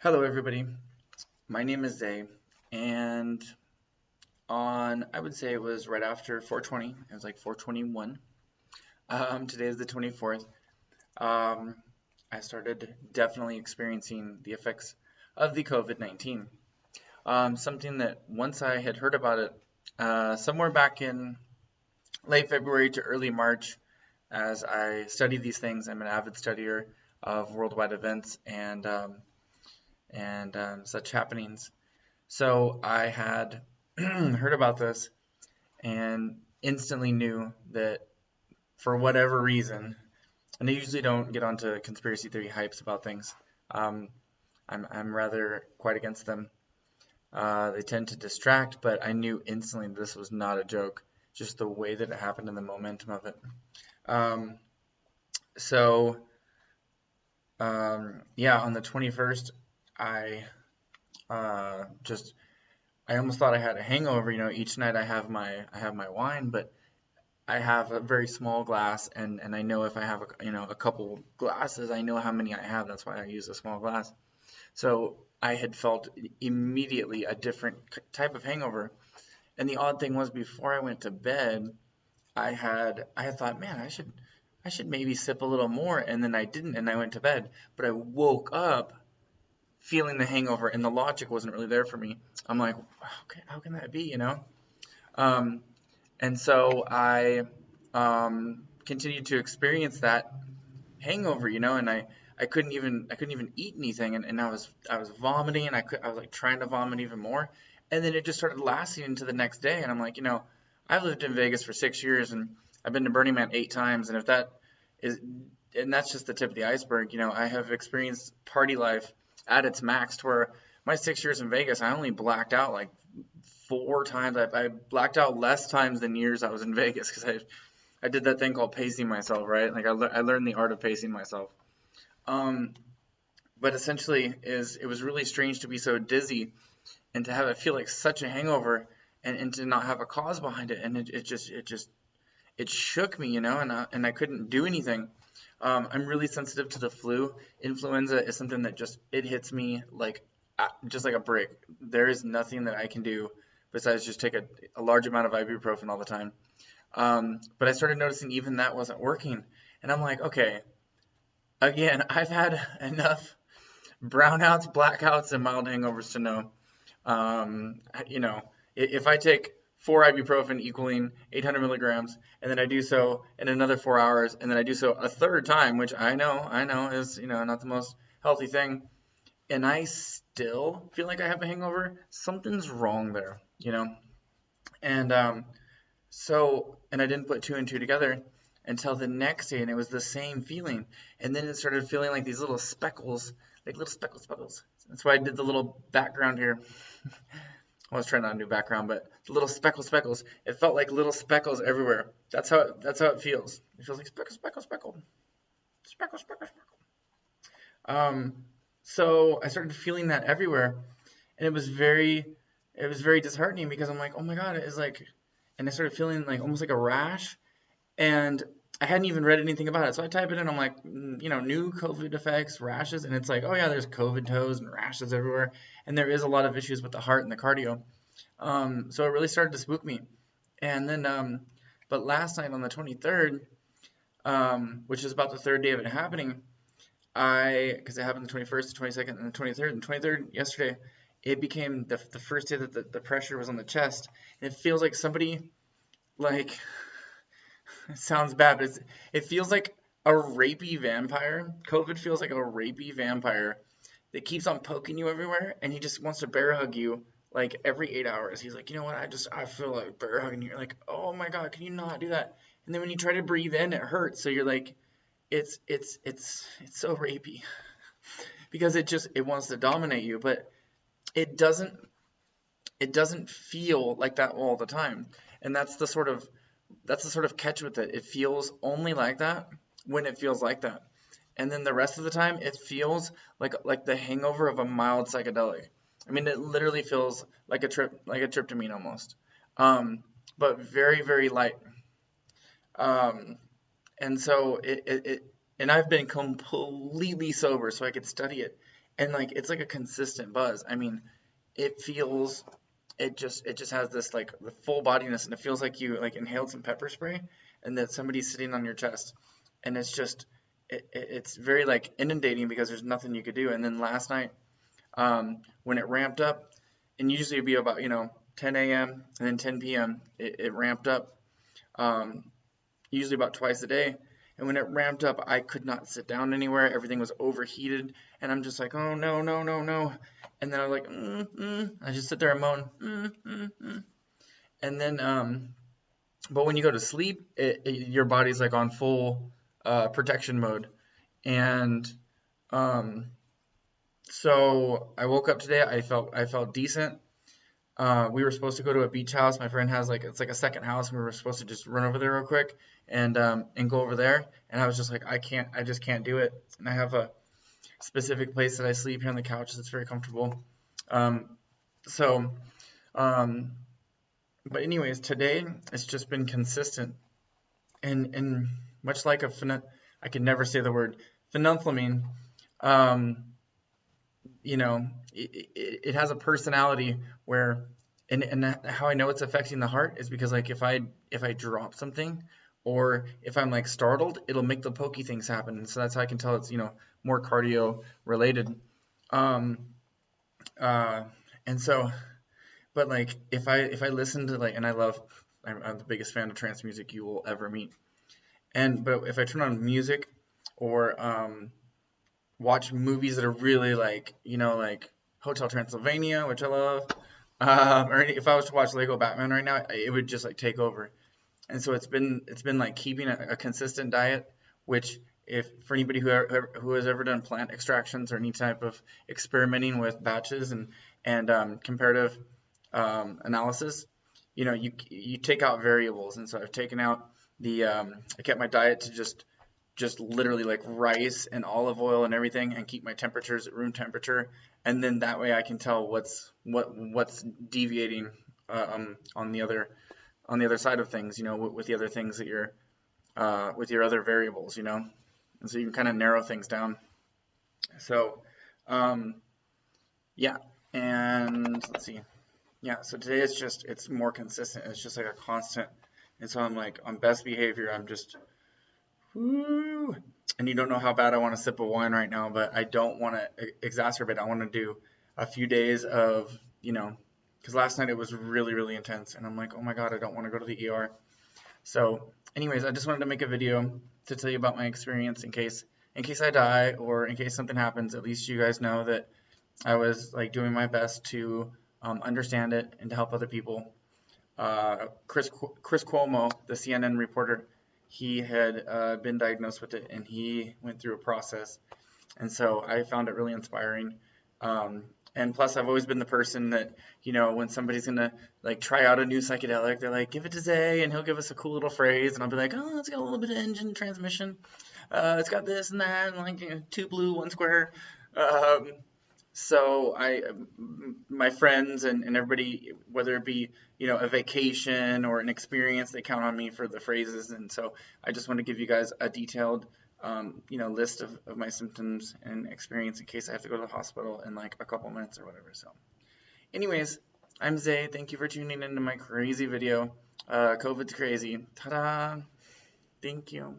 Hello, everybody. My name is Zay, and I would say it was right after 420. It was like 421. Today is the 24th. Um, I started definitely experiencing the effects of the COVID-19. Something that once I had heard about it, somewhere back in late February to early March, as I study these things. I'm an avid studier of worldwide events and such happenings. So I had heard about this and instantly knew that for whatever reason, and I usually don't get onto conspiracy theory hypes about things. Um, I'm rather quite against them. They tend to distract, but I knew instantly this was not a joke. Just the way that it happened and the momentum of it. Um, so yeah, on the 21st, I just I almost thought I had a hangover. Each night I have my wine, but I have a very small glass, and I know if I have a couple glasses, I know how many I have. That's why I use a small glass. So I had felt immediately a different type of hangover. And the odd thing was, before I went to bed, I had thought, man, I should maybe sip a little more, and then I didn't, and I went to bed. But I woke up feeling the hangover, and the logic wasn't really there for me. I'm like, okay, how can that be? Um, And so I continued to experience that hangover, and I couldn't even eat anything, and I was vomiting, and I was like trying to vomit even more, and then it just started lasting into the next day, and I'm like, I've lived in Vegas for 6 years, and I've been to Burning Man 8 times, and if that is, and that's just the tip of the iceberg, I have experienced party life at its max, to where my 6 years in Vegas, I only blacked out like 4 times. I blacked out less times than years I was in Vegas, because I did that thing called pacing myself, right? Like I learned the art of pacing myself. Um, but essentially, it was really strange to be so dizzy and to have it feel like such a hangover, and to not have a cause behind it, and it shook me, and I couldn't do anything. I'm really sensitive to the flu. Influenza is something that just it hits me like just like a brick. There is nothing that I can do besides just take a large amount of ibuprofen all the time. But I started noticing even that wasn't working, and I'm like, okay, again, I've had enough brownouts, blackouts, and mild hangovers to know, if I take 4 ibuprofen equaling 800 milligrams, and then I do so in another 4 hours, and then I do so a third time, which I know is, not the most healthy thing, and I still feel like I have a hangover, something's wrong there, And and I didn't put two and two together until the next day, and it was the same feeling. And then it started feeling like these little speckles, like little speckles. That's why I did the little background here. I was trying not to do background, but the little speckles. It felt like little speckles everywhere. That's how it feels. It feels like speckle. Um, so I started feeling that everywhere, and it was very disheartening, because I'm like, oh my God, it's like, and I started feeling like almost like a rash, and I hadn't even read anything about it. So I type it in, I'm like, new COVID effects, rashes, and it's like, oh yeah, there's COVID toes and rashes everywhere, and there is a lot of issues with the heart and the cardio. So it really started to spook me. And then, but last night on the 23rd, which is about the third day of it happening, because it happened the 21st, the 22nd, and the 23rd. And 23rd, yesterday, it became the first day that the pressure was on the chest. And it feels like somebody, like, it sounds bad, but it feels like a rapey vampire. COVID feels like a rapey vampire that keeps on poking you everywhere, and he just wants to bear hug you like every 8 hours. He's like, you know what? I feel like bear hugging you. You're like, oh my God, can you not do that? And then when you try to breathe in, it hurts. So you're like, it's so rapey, because it wants to dominate you, but it doesn't feel like that all the time. And that's the sort of catch with it. It feels only like that when it feels like that. And then the rest of the time it feels like the hangover of a mild psychedelic. I mean, it literally feels like a tryptamine almost. But very, very light. Um, and so and I've been completely sober so I could study it. and like it's like a consistent buzz. I mean, it feels it just has this like the full bodiness, and it feels like you like inhaled some pepper spray and that somebody's sitting on your chest, and it's just it's very like inundating because there's nothing you could do. And then last night, when it ramped up, and usually it'd be about 10 a.m. and then 10 p.m. It ramped up, um, usually about twice a day. And when it ramped up, I could not sit down anywhere. Everything was overheated, and I'm just like, oh no, no, no, no. And then I was like, I just sit there and moan, and then, but when you go to sleep, your body's like on full protection mode, and um, so I woke up today. I felt decent. We were supposed to go to a beach house. My friend has like it's like a second house, and we were supposed to just run over there real quick and go over there. And I was just like, I just can't do it. And I have a specific place that I sleep here on the couch that's very comfortable. Um, so, um, but anyways, today it's just been consistent, and much like I can never say the word phenethylamine. Um, it has a personality where, and how I know it's affecting the heart is because like if I drop something or if I'm like startled, it'll make the pokey things happen. And so that's how I can tell it's more cardio related. Um, uh, and so, but like if I listen to like, and I'm the biggest fan of trance music you will ever meet. But if I turn on music or watch movies that are really like Hotel Transylvania, which I love, or if I was to watch Lego Batman right now, it would just like take over. And so it's been like keeping a consistent diet, which if for anybody who has ever done plant extractions or any type of experimenting with batches and comparative analysis, you take out variables. And so I've taken out I kept my diet to just literally like rice and olive oil and everything, and keep my temperatures at room temperature, and then that way I can tell what's deviating on the other side of things, with the other things that you're with your other variables, and so you can kind of narrow things down. So um, yeah, and let's see, yeah. So today it's more consistent. It's just like a constant, and so I'm like on best behavior. I'm just woo. And you don't know how bad I want to sip of wine right now, but I don't want to exacerbate. I want to do a few days of, because last night it was really, really intense, and I'm like, oh my God, I don't want to go to the ER. So, anyways, I just wanted to make a video to tell you about my experience in case I die or in case something happens. At least you guys know that I was like doing my best to understand it and to help other people. Chris Cuomo, the CNN reporter, he had been diagnosed with it, and he went through a process, and so I found it really inspiring. Um, and plus, I've always been the person that, when somebody's gonna like try out a new psychedelic, they're like, "Give it to Zay," and he'll give us a cool little phrase, and I'll be like, "Oh, it's got a little bit of engine transmission. It's got this and that, and like two blue, one square." Um, so my friends and everybody, whether it be, a vacation or an experience, they count on me for the phrases. And so I just want to give you guys a detailed, list of my symptoms and experience in case I have to go to the hospital in like a couple minutes or whatever. So anyways, I'm Zay. Thank you for tuning into my crazy video. COVID's crazy. Ta-da! Thank you.